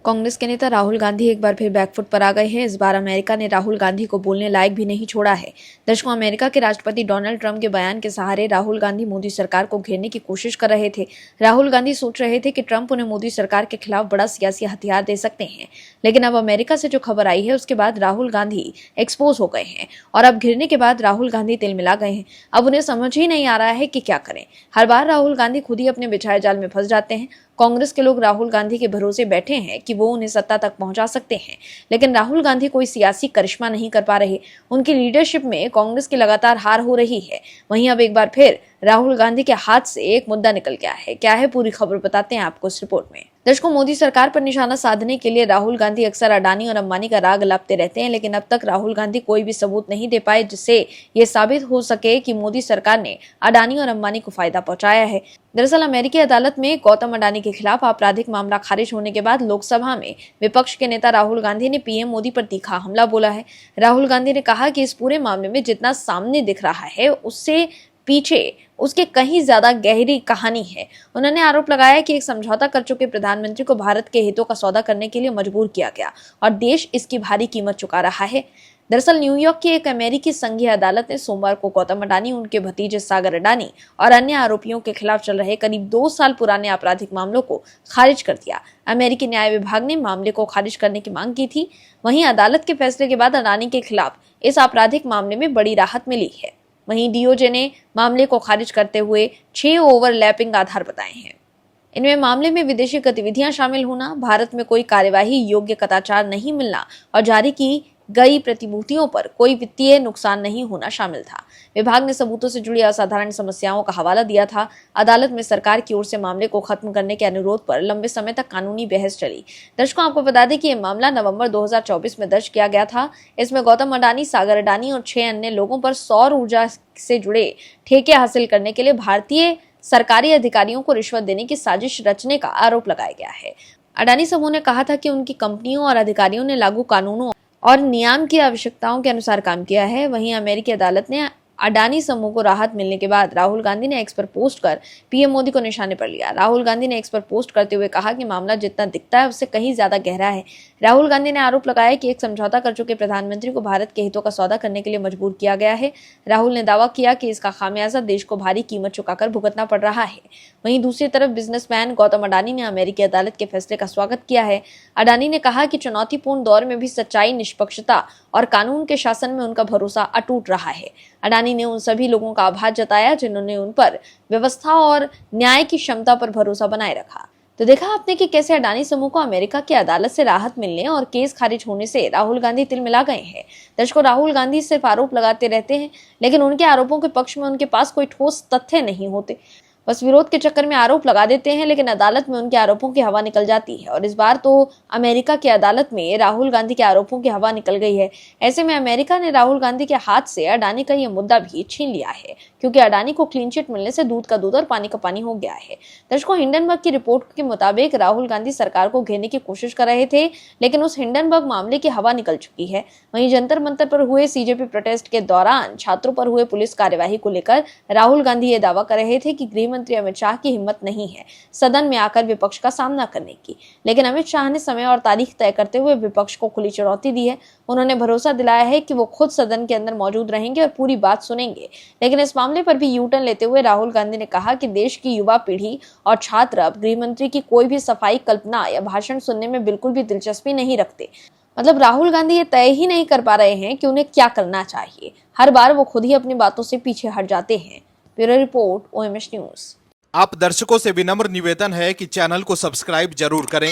कांग्रेस के नेता राहुल गांधी एक बार फिर बैकफुट पर आ गए हैं। इस बार अमेरिका ने राहुल गांधी को बोलने लायक भी नहीं छोड़ा है। दर्शकों, अमेरिका के राष्ट्रपति डोनाल्ड ट्रंप के बयान के सहारे राहुल गांधी मोदी सरकार को घेरने की कोशिश कर रहे थे। राहुल गांधी सोच रहे थे कि ट्रंप उन्हें मोदी सरकार के खिलाफ बड़ा सियासी हथियार दे सकते हैं, लेकिन अब अमेरिका से जो खबर आई है उसके बाद राहुल गांधी एक्सपोज हो गए हैं और अब घिरने के बाद राहुल गांधी तिलमिला गए हैं। अब उन्हें समझ ही नहीं आ रहा है कि क्या करें। हर बार राहुल गांधी खुद ही अपने बिछाए जाल में फंस जाते हैं। कांग्रेस के लोग राहुल गांधी के भरोसे बैठे हैं कि वो उन्हें सत्ता तक पहुंचा सकते हैं, लेकिन राहुल गांधी कोई सियासी करिश्मा नहीं कर पा रहे। उनकी लीडरशिप में कांग्रेस की लगातार हार हो रही है। वहीं अब एक बार फिर राहुल गांधी के हाथ से एक मुद्दा निकल गया है। क्या है पूरी खबर बताते हैं आपको इस रिपोर्ट में। दर्शकों, मोदी सरकार पर निशाना साधने के लिए राहुल गांधी अक्सर अडानी और अंबानी का राग अलापते रहते हैं, लेकिन अब तक राहुल गांधी कोई भी सबूत नहीं दे पाए जिससे ये साबित हो सके कि मोदी सरकार ने अडानी और अंबानी को फायदा पहुंचाया है। दरअसल अमेरिकी अदालत में गौतम अडानी के खिलाफ आपराधिक मामला खारिज होने के बाद लोकसभा में विपक्ष के नेता राहुल गांधी ने पीएम मोदी पर तीखा हमला बोला है। राहुल गांधी ने कहा कि इस पूरे मामले में जितना सामने दिख रहा है उससे पीछे उसके कहीं ज्यादा गहरी कहानी है। उन्होंने आरोप लगाया कि एक समझौता कर चुके प्रधानमंत्री को भारत के हितों का सौदा करने के लिए मजबूर किया गया और देश इसकी भारी कीमत चुका रहा है। दरअसल न्यूयॉर्क की एक अमेरिकी संघीय अदालत ने सोमवार को गौतम अडानी, उनके भतीजे सागर अडानी और अन्य आरोपियों के खिलाफ चल रहे करीब 2 साल पुराने आपराधिक मामलों को खारिज कर दिया। अमेरिकी न्याय विभाग ने मामले को खारिज करने की मांग की थी। वहीं अदालत के फैसले के बाद अडानी के खिलाफ इस आपराधिक मामले में बड़ी राहत मिली है। वहीं डीओजे ने मामले को खारिज करते हुए 6 ओवरलैपिंग आधार बताए हैं। इनमें मामले में विदेशी गतिविधियां शामिल होना, भारत में कोई कार्यवाही योग्य कदाचार नहीं मिलना और जारी की गई प्रतिभूतियों पर कोई वित्तीय नुकसान नहीं होना शामिल था। विभाग ने सबूतों से जुड़ी असाधारण समस्याओं का हवाला दिया था। अदालत में सरकार की ओर से मामले को खत्म करने के अनुरोध पर लंबे समय तक कानूनी बहस चली। दर्शकों, आपको बता दें कि यह मामला नवंबर 2024 में दर्ज किया गया था। इसमें गौतम अडानी, सागर अडानी और 6 अन्य लोगों पर सौर ऊर्जा से जुड़े ठेके हासिल करने के लिए भारतीय सरकारी अधिकारियों को रिश्वत देने की साजिश रचने का आरोप लगाया गया है। अडानी समूह ने कहा था कि उनकी कंपनियों और अधिकारियों ने लागू कानूनों और नियम की आवश्यकताओं के अनुसार काम किया है। वहीं अमेरिकी अदालत ने अडानी समूह को राहत मिलने के बाद राहुल गांधी ने एक्स पर पोस्ट कर पीएम मोदी को निशाने पर लिया। राहुल गांधी ने एक्स पर पोस्ट करते हुए कहा कि मामला जितना दिखता है उससे कहीं ज्यादा गहरा है। राहुल गांधी ने आरोप लगाया कि एक समझौता कर चुके प्रधानमंत्री को भारत के हितों का सौदा करने के लिए मजबूर किया गया है। राहुल ने दावा किया कि इसका खामियाजा देश को भारी कीमत चुकाकर भुगतना पड़ रहा है। वहीं दूसरी तरफ बिजनेसमैन गौतम अडानी ने अमेरिकी अदालत के फैसले का स्वागत किया है। अडानी ने कहा कि चुनौतीपूर्ण दौर में भी सच्चाई, निष्पक्षता और कानून के शासन में उनका भरोसा अटूट रहा है। अडानी ने उन सभी लोगों का आभार जताया जिन्होंने उन पर व्यवस्था और न्याय की क्षमता पर भरोसा बनाए रखा। तो देखा आपने कि कैसे अडानी समूह को अमेरिका की अदालत से राहत मिलने और केस खारिज होने से राहुल गांधी तिलमिला गए हैं। दर्शकों, राहुल गांधी सिर्फ आरोप लगाते रहते हैं, लेकिन उनके आरोपों के पक्ष में उनके पास कोई ठोस तथ्य नहीं होते। बस विरोध के चक्कर में आरोप लगा देते हैं, लेकिन अदालत में उनके आरोपों की हवा निकल जाती है। और इस बार तो अमेरिका की अदालत में राहुल गांधी के आरोपों की हवा निकल गई है। ऐसे में अमेरिका ने राहुल गांधी के हाथ से अडानी का यह मुद्दा भी छीन लिया है, क्योंकि अडानी को क्लीन चिट मिलने से दूध का दूध और पानी का पानी हो गया है। दर्शकों, हिंडनबर्ग की रिपोर्ट के मुताबिक राहुल गांधी सरकार को घेरने की कोशिश कर रहे थे, लेकिन उस हिंडनबर्ग मामले की हवा निकल चुकी है। वहीं जंतर मंतर पर हुए सीजेपी प्रोटेस्ट के दौरान छात्रों पर हुए पुलिस कार्यवाही को लेकर राहुल गांधी ये दावा कर रहे थे कि गृह मंत्री अमित शाह की हिम्मत नहीं है सदन में आकर विपक्ष का सामना करने की, लेकिन अमित शाह ने समय और तारीख तय करते हुए विपक्ष को खुली चुनौती दी है। उन्होंने भरोसा दिलाया है कि वो खुद सदन के अंदर मौजूद रहेंगे और पूरी बात सुनेंगे। लेकिन इस मामले पर भी यूटर्न लेते हुए राहुल गांधी ने कहा कि देश की युवा पीढ़ी और छात्र अब गृह मंत्री की कोई भी सफाई, कल्पना या भाषण सुनने में बिल्कुल भी दिलचस्पी नहीं रखते। मतलब राहुल गांधी ये तय ही नहीं कर पा रहे हैं कि उन्हें क्या करना चाहिए। हर बार वो खुद ही अपनी बातों से पीछे हट जाते हैं। Bureau report, OMS news. आप दर्शकों से विनम्र निवेदन है कि चैनल को सब्सक्राइब जरूर करें